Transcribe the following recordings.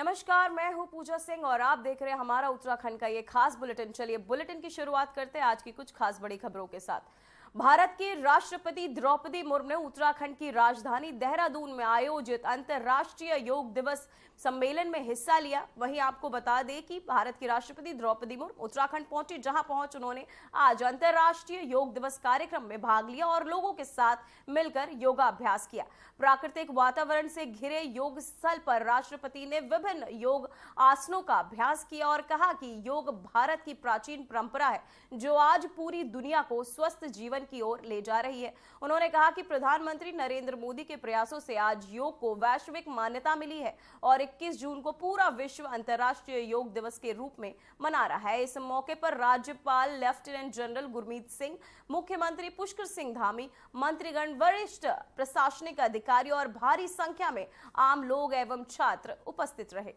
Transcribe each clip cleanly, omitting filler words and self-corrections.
नमस्कार, मैं हूं पूजा सिंह और आप देख रहे हैं हमारा उत्तराखंड का ये खास बुलेटिन। चलिए बुलेटिन की शुरुआत करते हैं आज की कुछ खास बड़ी खबरों के साथ। भारत के राष्ट्रपति द्रौपदी मुर्मू ने उत्तराखंड की राजधानी देहरादून में आयोजित अंतर्राष्ट्रीय योग दिवस सम्मेलन में हिस्सा लिया। वहीं आपको बता दें कि भारत की राष्ट्रपति द्रौपदी मुर्मू उत्तराखंड पहुंची, जहां पहुंच उन्होंने आज अंतर्राष्ट्रीय योग दिवस कार्यक्रम में भाग लिया और लोगों के साथ मिलकर योगाभ्यास किया। प्राकृतिक वातावरण से घिरे योग स्थल पर राष्ट्रपति ने विभिन्न योग आसनों का अभ्यास किया और कहा कि योग भारत की प्राचीन परंपरा है जो आज पूरी दुनिया को स्वस्थ जीवन की ओर ले जा रही है। उन्होंने कहा कि प्रधानमंत्री नरेंद्र मोदी के प्रयासों से आज योग को वैश्विक मान्यता मिली है और 21 जून को पूरा विश्व अंतर्राष्ट्रीय योग दिवस के रूप में मना रहा है। इस मौके पर राज्यपाल लेफ्टिनेंट जनरल गुरमीत सिंह, मुख्यमंत्री पुष्कर सिंह धामी, मंत्रीगण, वरिष्ठ प्रशासनिक अधिकारी और भारी संख्या में आम लोग एवं छात्र उपस्थित रहे।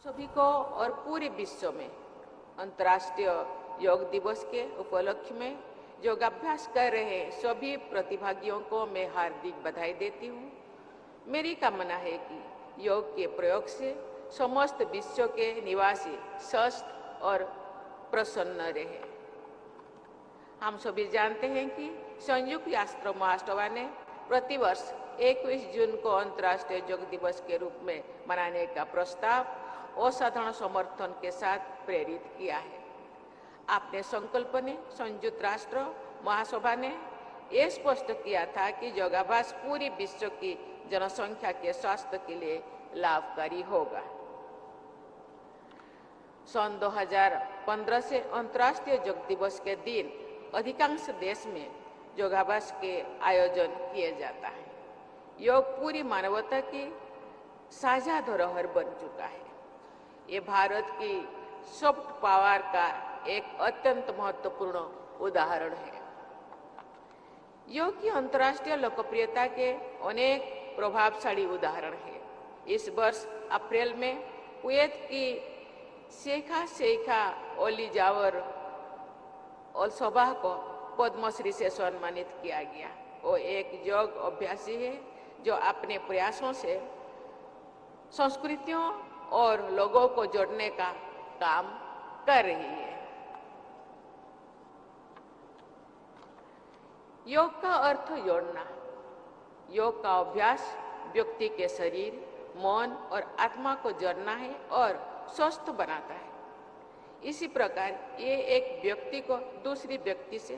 सभी को और पूरे विश्व में अंतर्राष्ट्रीय योग दिवस के उपलक्ष्य में योगाभ्यास कर रहे सभी प्रतिभागियों को मैं हार्दिक बधाई देती हूँ। मेरी कामना है कि योग के प्रयोग से समस्त विश्व के निवासी स्वस्थ और प्रसन्न रहे। हम सभी जानते हैं कि संयुक्त राष्ट्र महासभा ने प्रतिवर्ष 21 जून को अंतर्राष्ट्रीय योग दिवस के रूप में मनाने का प्रस्ताव असाधारण समर्थन के साथ प्रेरित किया है। अपने संकल्प ने संयुक्त राष्ट्र महासभा ने यह स्पष्ट किया था कि योगाभ्यास पूरी विश्व की जनसंख्या के स्वास्थ्य के लिए लाभकारी होगा। सन 2015 से अंतर्राष्ट्रीय योग दिवस के दिन अधिकांश देश में योगाभ्यास के आयोजन किए जाता है। योग पूरी मानवता की साझा धरोहर बन चुका है। ये भारत की सॉफ्ट पावर का एक अत्यंत महत्वपूर्ण उदाहरण है। योग की अंतर्राष्ट्रीय लोकप्रियता के अनेक प्रभावशाली उदाहरण हैं। इस वर्ष अप्रैल में कुवैत की शेखा ओली जावर अल सबाह को पद्मश्री से सम्मानित किया गया। वो एक योग अभ्यासी है जो अपने प्रयासों से संस्कृतियों और लोगों को जोड़ने का काम कर रही है। योग का अर्थ जोड़ना। योग का अभ्यास व्यक्ति के शरीर, मन और आत्मा को जोड़ना है और स्वस्थ बनाता है। इसी प्रकार ये एक व्यक्ति को दूसरी व्यक्ति से,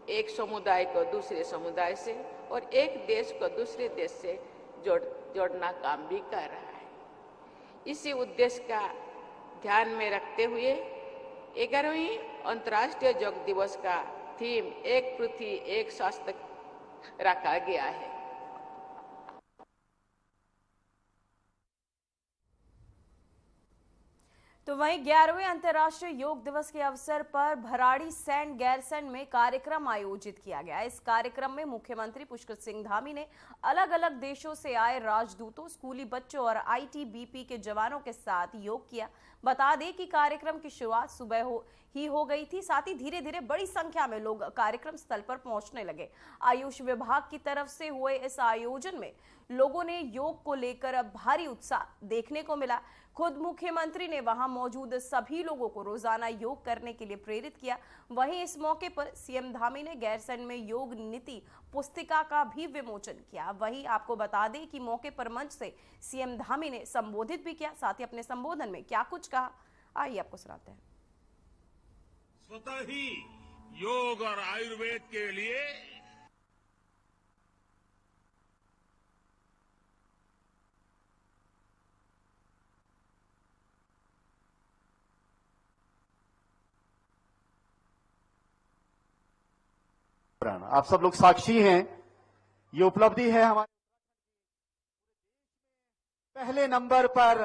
एक समुदाय को दूसरे समुदाय से और एक देश को दूसरे देश से जोड़ना काम भी कर रहा है। इसी उद्देश्य का ध्यान में रखते हुए 11वीं अंतर्राष्ट्रीय योग दिवस का थीम एक पृथ्वी एक स्वास्थ्य रखा गया है। तो वहीं 11वें अंतर्राष्ट्रीय योग दिवस के अवसर पर भराड़ी सैंड गैरसैंड में कार्यक्रम आयोजित किया गया। इस कार्यक्रम में मुख्यमंत्री पुष्कर सिंह धामी ने अलग अलग देशों से आए राजदूतों, स्कूली बच्चों और आईटीबीपी के जवानों के साथ योग किया। बता दें कि कार्यक्रम की शुरुआत सुबह हो गई थी। साथ ही धीरे धीरे बड़ी संख्या में लोग कार्यक्रम स्थल पर पहुंचने लगे। आयुष विभाग की तरफ से हुए इस आयोजन में लोगों ने योग को लेकर भारी उत्साह देखने को मिला। खुद मुख्यमंत्री ने वहां मौजूद सभी लोगों को रोजाना योग करने के लिए प्रेरित किया। वहीं इस मौके पर सीएम धामी ने गैरसैंड में योग नीति पुस्तिका का भी विमोचन किया। वहीं आपको बता दें कि मौके पर मंच से सीएम धामी ने संबोधित भी किया। साथ ही अपने संबोधन में क्या कुछ कहा, आइए आपको सुनाते हैं। स्वतः ही योग और आयुर्वेद के लिए आप सब लोग साक्षी हैं। ये उपलब्धि है हमारे पहले नंबर पर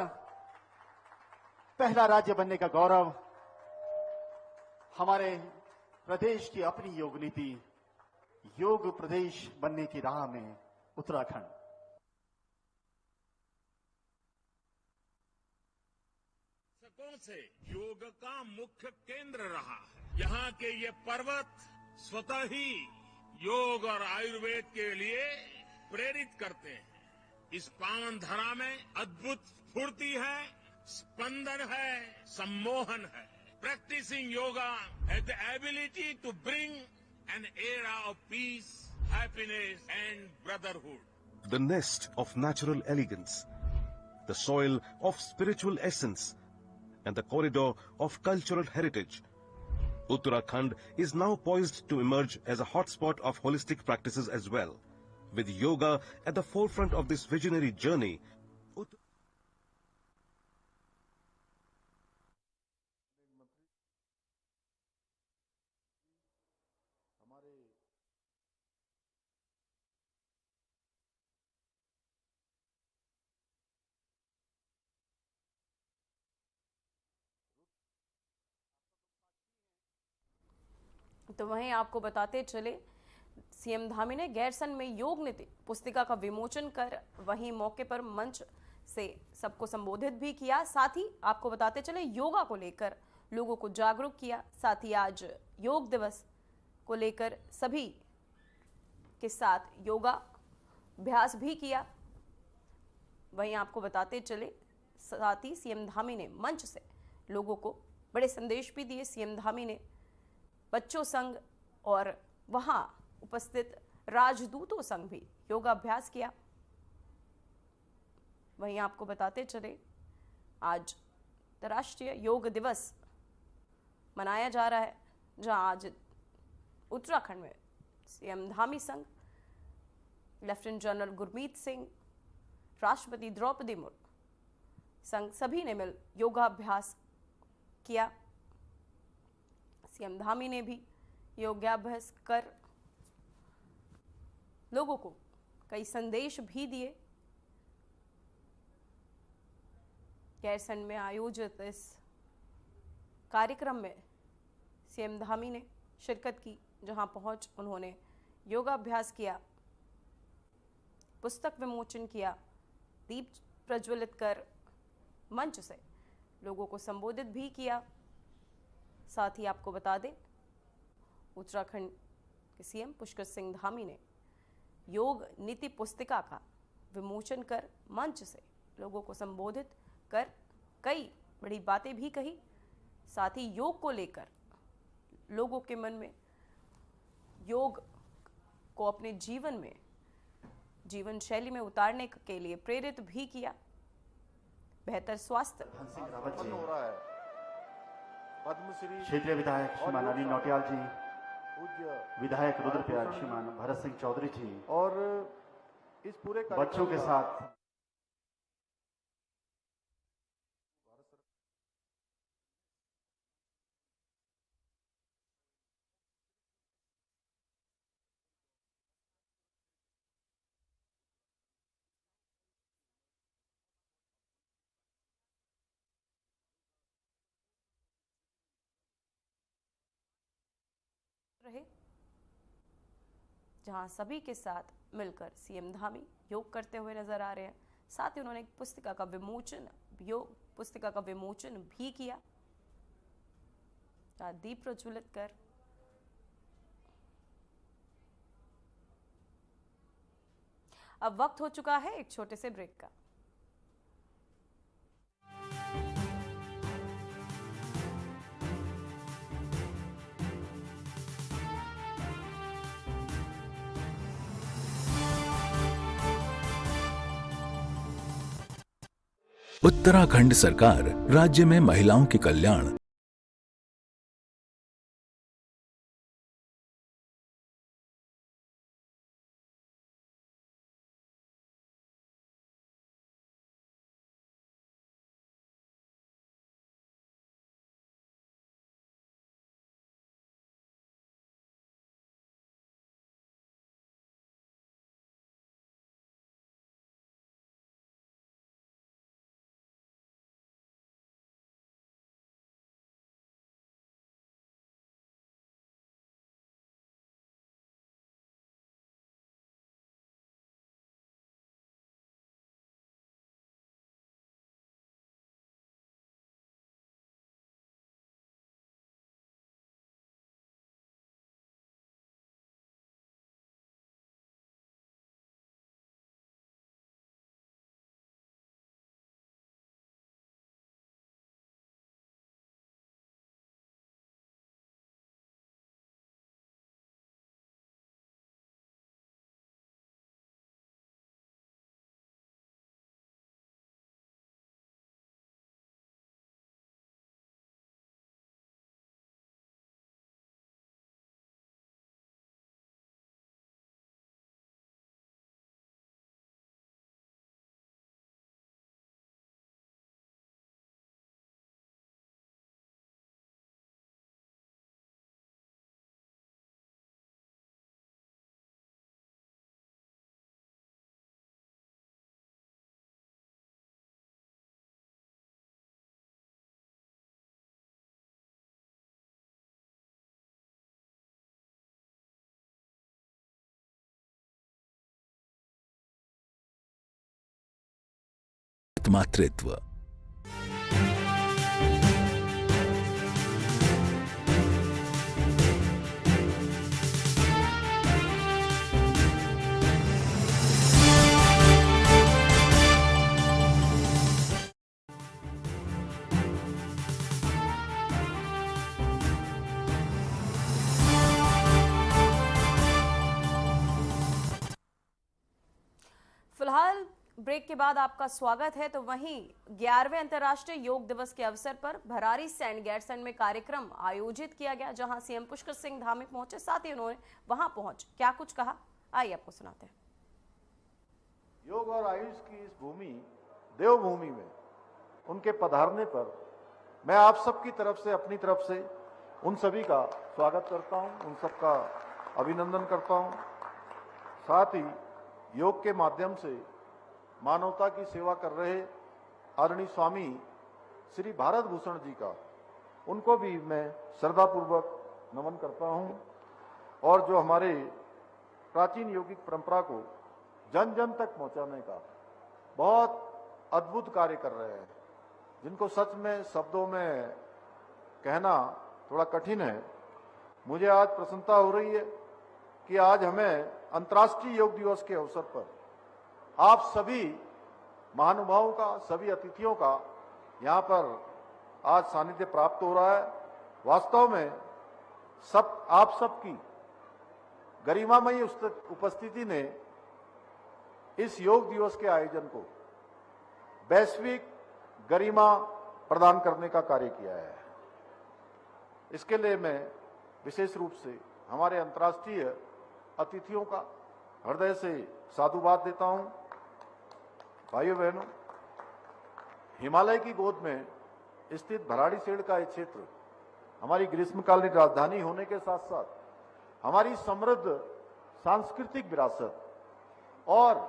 पहला राज्य बनने का गौरव। हमारे प्रदेश की अपनी योग नीति, योग प्रदेश बनने की राह में उत्तराखंड से योग का मुख्य केंद्र रहा है। यहाँ के ये पर्वत स्वतः ही योग और आयुर्वेद के लिए प्रेरित करते हैं। इस पावन धरा में अद्भुत स्फूर्ति है, स्पंदन है, सम्मोहन है। Practising yoga has the ability to bring an era of peace, happiness and brotherhood. The nest of natural elegance, the soil of spiritual essence, and the corridor of cultural heritage. Uttarakhand is now poised to emerge as a hotspot of holistic practices as well. With yoga at the forefront of this visionary journey, तो वहीं आपको बताते चले, CM Dhami ने garrison में योग नीति पुस्तिका का विमोचन कर वहीं मौके पर मंच से सबको संबोधित भी किया। साथ ही आपको बताते चले, योगा को लेकर लोगों को जागरूक किया। साथ ही आज योग दिवस को लेकर सभी के साथ योगा अभ्यास भी किया। वहीं आपको बताते चले, साथ ही सीएम धामी ने मंच से लोगों को बड़े संदेश भी दिए। सीएम धामी ने बच्चों संघ और वहां उपस्थित राजदूतों संग भी योगाभ्यास किया। वहीं आपको बताते चले, आज अंतर्राष्ट्रीय योग दिवस मनाया जा रहा है, जहां आज उत्तराखंड में सीएम धामी संघ, लेफ्टिनेंट जनरल गुरमीत सिंह, राष्ट्रपति द्रौपदी मुर्मू संघ सभी ने मिल योगाभ्यास किया। सीएम धामी ने भी योगाभ्यास कर लोगों को कई संदेश भी दिए। गैरसन में आयोजित इस कार्यक्रम में सीएम धामी ने शिरकत की, जहां पहुंच उन्होंने योगाभ्यास किया, पुस्तक विमोचन किया, दीप प्रज्वलित कर मंच से लोगों को संबोधित भी किया। साथ ही आपको बता दें, उत्तराखंड के सीएम पुष्कर सिंह धामी ने योग नीति पुस्तिका का विमोचन कर मंच से लोगों को संबोधित कर कई बड़ी बातें भी कही। साथ ही योग को लेकर लोगों के मन में योग को अपने जीवन में, जीवन शैली में उतारने के लिए प्रेरित भी किया। बेहतर स्वास्थ्य हो रहा है। क्षेत्रीय विधायक श्रीमान अनिल नौटियाल जी, विधायक रुद्रप्रयाग श्रीमान भरत सिंह चौधरी जी और इस पूरे बच्चों के साथ रहे, जहां सभी के साथ मिलकर सीएम धामी योग करते हुए नजर आ रहे हैं। साथ ही उन्होंने एक पुस्तिका का विमोचन, योग पुस्तिका का विमोचन भी किया, दीप प्रज्वलित कर। अब वक्त हो चुका है एक छोटे से ब्रेक का। उत्तराखंड सरकार राज्य में महिलाओं के कल्याण सशक्त मातृत्व। फिलहाल ब्रेक के बाद आपका स्वागत है। तो वहीं 11वें अंतर्राष्ट्रीय योग दिवस के अवसर पर भरारी सैंड गैरसैंड में कार्यक्रम आयोजित किया गया, जहां सीएम पुष्कर सिंह धामी पहुंचे। साथ ही उन्होंने वहां पहुंच क्या कुछ कहा, आइए आपको सुनाते हैं। योग और आयुष की इस भूमि, देवभूमि में उनके पधारने पर मैं आप सबकी तरफ से, अपनी तरफ से उन सभी का स्वागत करता हूं, उन सबका अभिनंदन करता हूं। साथ ही योग के माध्यम से मानवता की सेवा कर रहे आदरणीय स्वामी श्री भारत भूषण जी का, उनको भी मैं श्रद्धापूर्वक नमन करता हूं। और जो हमारे प्राचीन यौगिक परंपरा को जन जन तक पहुंचाने का बहुत अद्भुत कार्य कर रहे हैं, जिनको सच में शब्दों में कहना थोड़ा कठिन है। मुझे आज प्रसन्नता हो रही है कि आज हमें अंतर्राष्ट्रीय योग दिवस के अवसर पर आप सभी महानुभावों का, सभी अतिथियों का यहाँ पर आज सानिध्य प्राप्त हो रहा है। वास्तव में आप सबकी गरिमामयी उपस्थिति ने इस योग दिवस के आयोजन को वैश्विक गरिमा प्रदान करने का कार्य किया है। इसके लिए मैं विशेष रूप से हमारे अंतर्राष्ट्रीय अतिथियों का हृदय से साधुवाद देता हूं। भाइयों बहनों, हिमालय की गोद में स्थित भराड़ी सैंड का एक क्षेत्र हमारी ग्रीष्मकालीन राजधानी होने के साथ साथ हमारी समृद्ध सांस्कृतिक विरासत और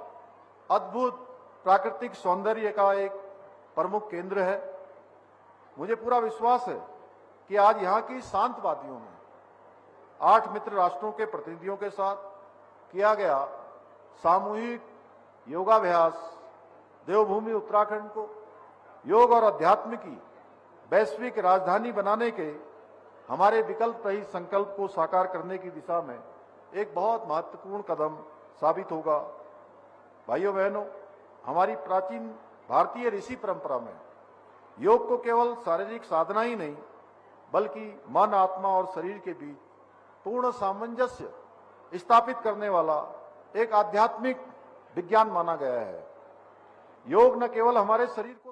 अद्भुत प्राकृतिक सौंदर्य का एक प्रमुख केंद्र है। मुझे पूरा विश्वास है कि आज यहाँ की शांत वादियों में 8 मित्र राष्ट्रों के प्रतिनिधियों के साथ किया गया सामूहिक योगाभ्यास देवभूमि उत्तराखंड को योग और अध्यात्म की वैश्विक राजधानी बनाने के हमारे विकल्प रहित संकल्प को साकार करने की दिशा में एक बहुत महत्वपूर्ण कदम साबित होगा। भाइयों बहनों, हमारी प्राचीन भारतीय ऋषि परंपरा में योग को केवल शारीरिक साधना ही नहीं, बल्कि मन, आत्मा और शरीर के बीच पूर्ण सामंजस्य स्थापित करने वाला एक आध्यात्मिक विज्ञान माना गया है। योग न केवल हमारे शरीर को।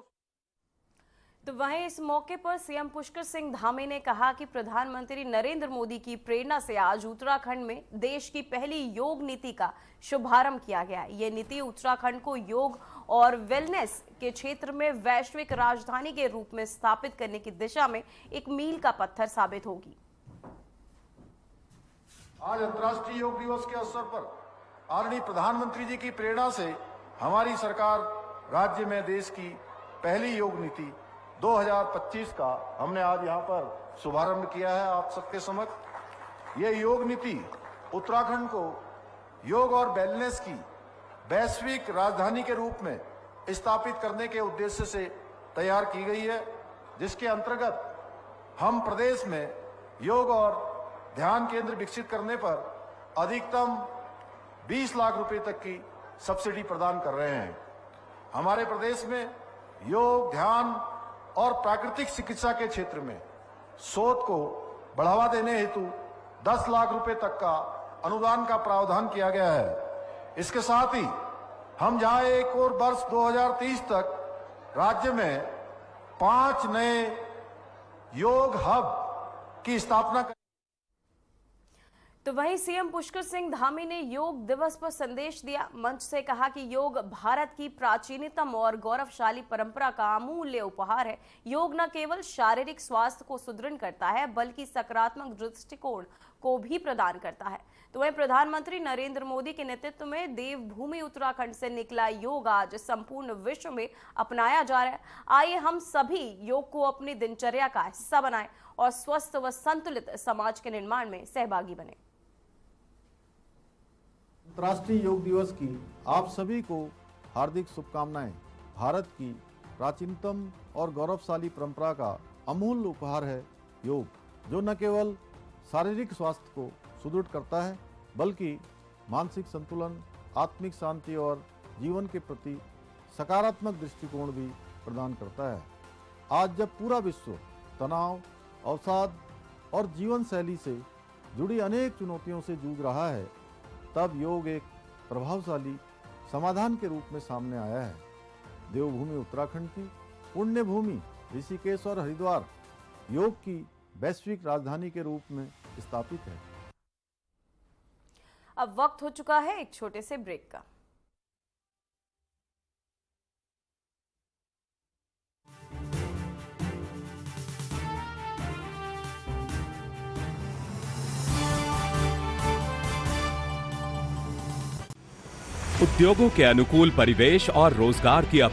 तो वहीं इस मौके पर सीएम पुष्कर सिंह धामी ने कहा कि प्रधानमंत्री नरेंद्र मोदी की प्रेरणा से आज उत्तराखंड में देश की पहली योग नीति का शुभारंभ किया गया है। ये नीति उत्तराखंड को योग और वेलनेस के क्षेत्र में वैश्विक राजधानी के रूप में स्थापित करने की दिशा में एक मील का पत्थर साबित होगी। आज अंतर्राष्ट्रीय योग दिवस के अवसर पर आदरणीय प्रधानमंत्री जी की प्रेरणा से हमारी सरकार राज्य में देश की पहली योग नीति 2025 का हमने आज यहाँ पर शुभारंभ किया है आप सबके समक्ष। ये योग नीति उत्तराखंड को योग और वेलनेस की वैश्विक राजधानी के रूप में स्थापित करने के उद्देश्य से तैयार की गई है, जिसके अंतर्गत हम प्रदेश में योग और ध्यान केंद्र विकसित करने पर अधिकतम 20 लाख रुपए तक की सब्सिडी प्रदान कर रहे हैं। हमारे प्रदेश में योग, ध्यान और प्राकृतिक चिकित्सा के क्षेत्र में शोध को बढ़ावा देने हेतु 10 लाख रुपए तक का अनुदान का प्रावधान किया गया है। इसके साथ ही हम जहां एक और वर्ष 2030 तक राज्य में 5 नए योग हब की स्थापना कर। तो वहीं सीएम पुष्कर सिंह धामी ने योग दिवस पर संदेश दिया। मंच से कहा कि योग भारत की प्राचीनतम और गौरवशाली परंपरा का अमूल्य उपहार है। योग न केवल शारीरिक स्वास्थ्य को सुदृढ़ करता है, बल्कि सकारात्मक दृष्टिकोण को भी प्रदान करता है। तो वहीं प्रधानमंत्री नरेंद्र मोदी के नेतृत्व में देवभूमि उत्तराखंड से निकला योग आज संपूर्ण विश्व में अपनाया जा रहा है। आइए हम सभी योग को अपनी दिनचर्या का हिस्सा बनाएं और स्वस्थ व संतुलित समाज के निर्माण में सहभागी बने। अंतर्राष्ट्रीय योग दिवस की आप सभी को हार्दिक शुभकामनाएं। भारत की प्राचीनतम और गौरवशाली परंपरा का अमूल्य उपहार है योग, जो न केवल शारीरिक स्वास्थ्य को सुदृढ़ करता है बल्कि मानसिक संतुलन, आत्मिक शांति और जीवन के प्रति सकारात्मक दृष्टिकोण भी प्रदान करता है। आज जब पूरा विश्व तनाव, अवसाद और जीवन शैली से जुड़ी अनेक चुनौतियों से जूझ रहा है, तब योग एक प्रभावशाली समाधान के रूप में सामने आया है। देवभूमि उत्तराखंड की पुण्य भूमि ऋषिकेश और हरिद्वार योग की वैश्विक राजधानी के रूप में स्थापित है। अब वक्त हो चुका है एक छोटे से ब्रेक का। उद्योगों के अनुकूल परिवेश और रोजगार की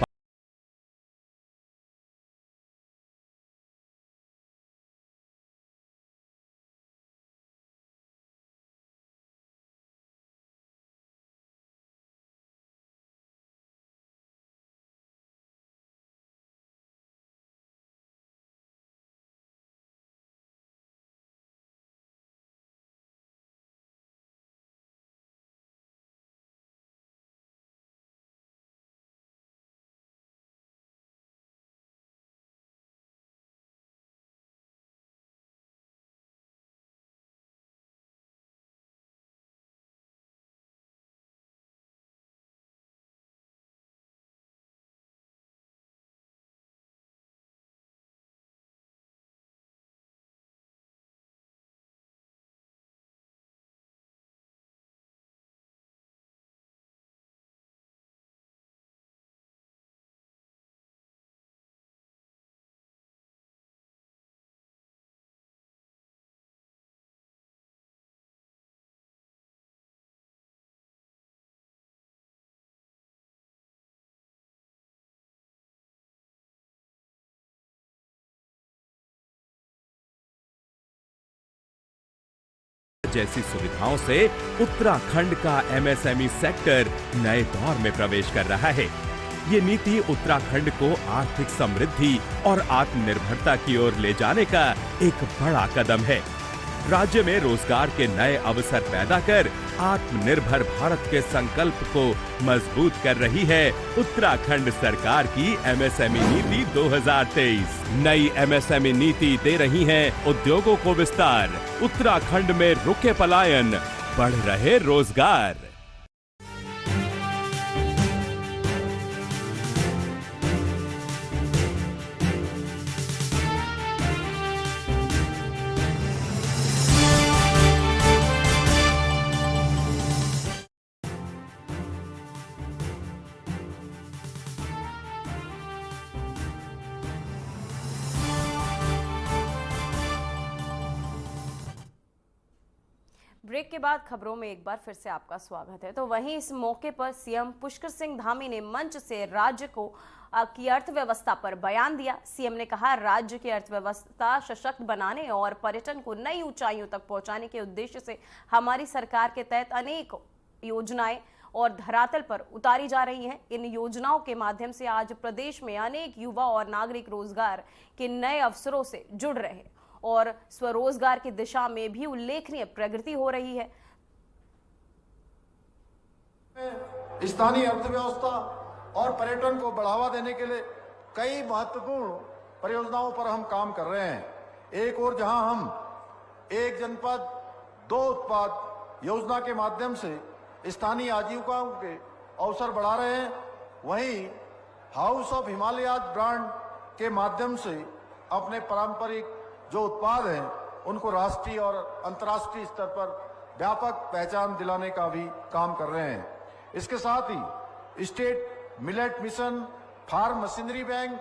जैसी सुविधाओं से उत्तराखंड का एमएसएमई सेक्टर नए दौर में प्रवेश कर रहा है। ये नीति उत्तराखंड को आर्थिक समृद्धि और आत्मनिर्भरता की ओर ले जाने का एक बड़ा कदम है। राज्य में रोजगार के नए अवसर पैदा कर आत्मनिर्भर भारत के संकल्प को मजबूत कर रही है उत्तराखंड सरकार की एमएसएमई नीति 2023। नई एमएसएमई नीति दे रही है उद्योगों को विस्तार, उत्तराखंड में रुके पलायन, बढ़ रहे रोजगार। ब्रेक के बाद खबरों में एक बार फिर से आपका स्वागत है। तो वहीं इस मौके पर सीएम पुष्कर सिंह धामी ने मंच से राज्य की अर्थव्यवस्था पर बयान दिया। सीएम ने कहा, राज्य की अर्थव्यवस्था सशक्त बनाने और पर्यटन को नई ऊंचाइयों तक पहुंचाने के उद्देश्य से हमारी सरकार के तहत अनेक योजनाएं और धरातल पर उतारी जा रही हैं। इन योजनाओं के माध्यम से आज प्रदेश में अनेक युवा और नागरिक रोजगार के नए अवसरों से जुड़ रहे हैं और स्वरोजगार की दिशा में भी उल्लेखनीय प्रगति हो रही है। स्थानीय अर्थव्यवस्था और पर्यटन को बढ़ावा देने के लिए कई महत्वपूर्ण परियोजनाओं पर हम काम कर रहे हैं। एक और जहां हम एक जनपद दो उत्पाद योजना के माध्यम से स्थानीय आजीविकाओं के अवसर बढ़ा रहे हैं, वहीं हाउस ऑफ हिमालयाज ब्रांड के माध्यम से अपने पारंपरिक जो उत्पाद हैं उनको राष्ट्रीय और अंतर्राष्ट्रीय स्तर पर व्यापक पहचान दिलाने का भी काम कर रहे हैं। इसके साथ ही state millet mission, farm machinery bank,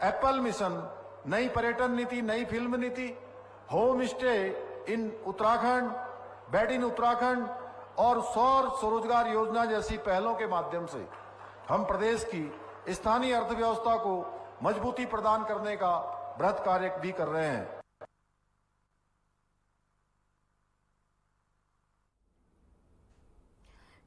apple mission, नई पर्यटन नीति, नई फिल्म नीति, home stay in Uttarakhand, bed in Uttarakhand और सौर स्वरोजगार योजना जैसी पहलों के माध्यम से हम प्रदेश की स्थानीय अर्थव्यवस्था को मजबूती प्रदान करने का बृहत कार्य भी कर रहे हैं।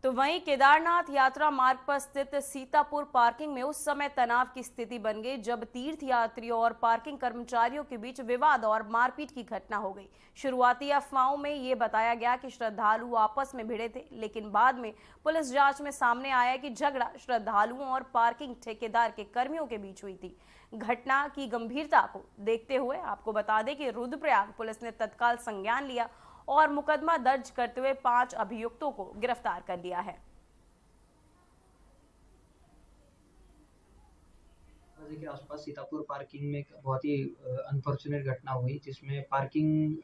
तो वहीं केदारनाथ यात्रा मार्ग पर स्थित सीतापुर पार्किंग में उस समय तनाव की स्थिति बन गई जब तीर्थयात्रियों और पार्किंग कर्मचारियों के बीच विवाद और मारपीट की घटना हो गई। शुरुआती अफवाहों में ये बताया गया कि श्रद्धालु आपस में भिड़े थे, लेकिन बाद में पुलिस जांच में सामने आया कि झगड़ा श्रद्धालुओं और पार्किंग ठेकेदार के कर्मियों के बीच हुई थी। घटना की गंभीरता को देखते हुए आपको बता दें कि रुद्रप्रयाग पुलिस ने तत्काल संज्ञान लिया और मुकदमा दर्ज करते हुए 5 अभियुक्तों को गिरफ्तार कर लिया है। के आसपास सीतापुर पार्किंग में एक बहुत ही अनफॉर्चुनेट घटना हुई जिसमें पार्किंग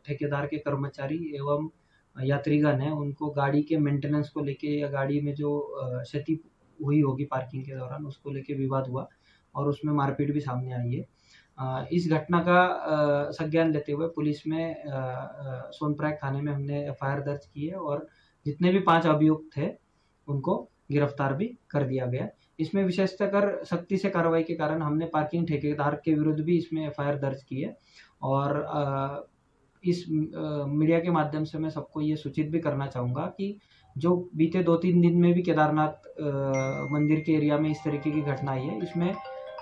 ठेकेदार के कर्मचारी एवं यात्रीगण हैं उनको गाड़ी के मेंटेनेंस को लेके या गाड़ी में जो क्षति हुई होगी पार्किंग के दौरान उसको लेके विवाद हुआ और उसमें मारपीट भी सामने आई है। इस घटना का संज्ञान लेते हुए पुलिस में सोनप्रयाग थाने में हमने एफआईआर दर्ज की है और जितने भी 5 अभियुक्त थे उनको गिरफ्तार भी कर दिया गया। इसमें विशेषतः कर सख्ती से कार्रवाई के कारण हमने पार्किंग ठेकेदार के विरुद्ध भी इसमें एफआईआर दर्ज की है और इस मीडिया के माध्यम से मैं सबको ये सूचित भी करना चाहूँगा कि जो बीते 2-3 दिन में भी केदारनाथ मंदिर के एरिया में इस तरीके की घटना आई है, इसमें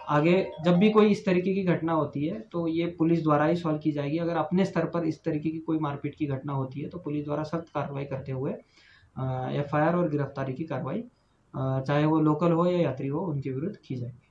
आगे जब भी कोई इस तरीके की घटना होती है तो ये पुलिस द्वारा ही सॉल्व की जाएगी। अगर अपने स्तर पर इस तरीके की कोई मारपीट की घटना होती है तो पुलिस द्वारा सख्त कार्रवाई करते हुए एफआईआर और गिरफ्तारी की कार्रवाई चाहे वो लोकल हो या यात्री हो उनके विरुद्ध की जाएगी।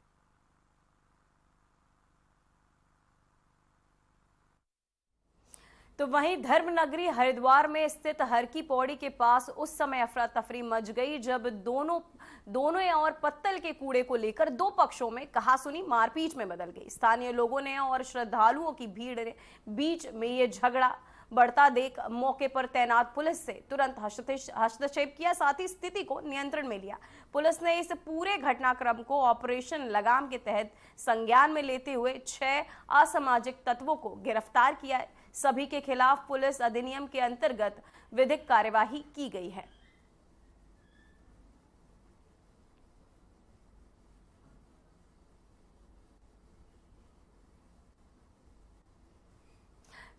तो वहीं धर्मनगरी हरिद्वार में स्थित हर की पौड़ी के पास उस समय अफरा तफरी मच गई जब दोनों और पत्तल के कूड़े को लेकर 2 पक्षों में कहासुनी मारपीट में बदल गई। स्थानीय लोगों ने और श्रद्धालुओं की भीड़ ने बीच में ये झगड़ा बढ़ता देख मौके पर तैनात पुलिस से तुरंत हस्तक्षेप किया, साथ ही स्थिति को नियंत्रण में लिया। पुलिस ने इस पूरे घटनाक्रम को ऑपरेशन लगाम के तहत संज्ञान में लेते हुए 6 असामाजिक तत्वों को गिरफ्तार किया है। सभी के खिलाफ पुलिस अधिनियम के अंतर्गत विधिक कार्यवाही की गई है।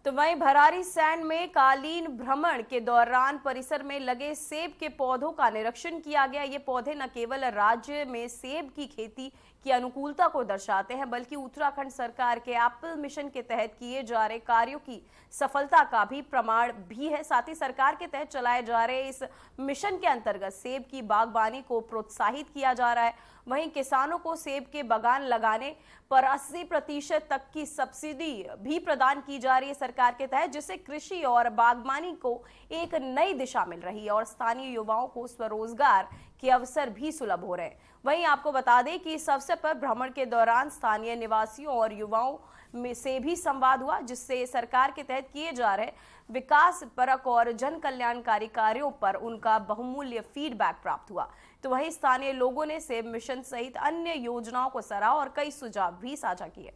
तो वहीं भरारी सैंड में कालीन भ्रमण के दौरान परिसर में लगे सेब के पौधों का निरीक्षण किया गया। ये पौधे न केवल राज्य में सेब की खेती की अनुकूलता को दर्शाते हैं बल्कि उत्तराखंड सरकार के एप्पल मिशन के तहत किए जा रहे कार्यों की सफलता का भी प्रमाण भी है। साथ ही सरकार के तहत चलाए जा रहे इस मिशन के अंतर्गत सेब की बागवानी को प्रोत्साहित किया जा रहा है। वहीं किसानों को सेब के बागान लगाने पर 80% तक की सब्सिडी भी प्रदान की जा रही है सरकार के तहत, जिससे कृषि और बागवानी को एक नई दिशा मिल रही है और स्थानीय युवाओं को स्वरोजगार के अवसर भी सुलभ हो रहे हैं। वहीं आपको बता दें कि इस अवसर पर भ्रमण के दौरान स्थानीय निवासियों और युवाओं में से भी संवाद हुआ, जिससे सरकार के तहत किए जा रहे विकास परक और जन कल्याणकारी कार्यों पर उनका बहुमूल्य फीडबैक प्राप्त हुआ। तो वहीं स्थानीय लोगों ने सेब मिशन सहित अन्य योजनाओं को सराहा और कई सुझाव भी साझा किए।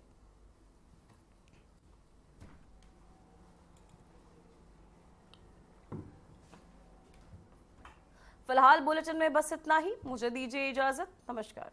फिलहाल बुलेटिन में बस इतना ही। मुझे दीजिए इजाजत। नमस्कार।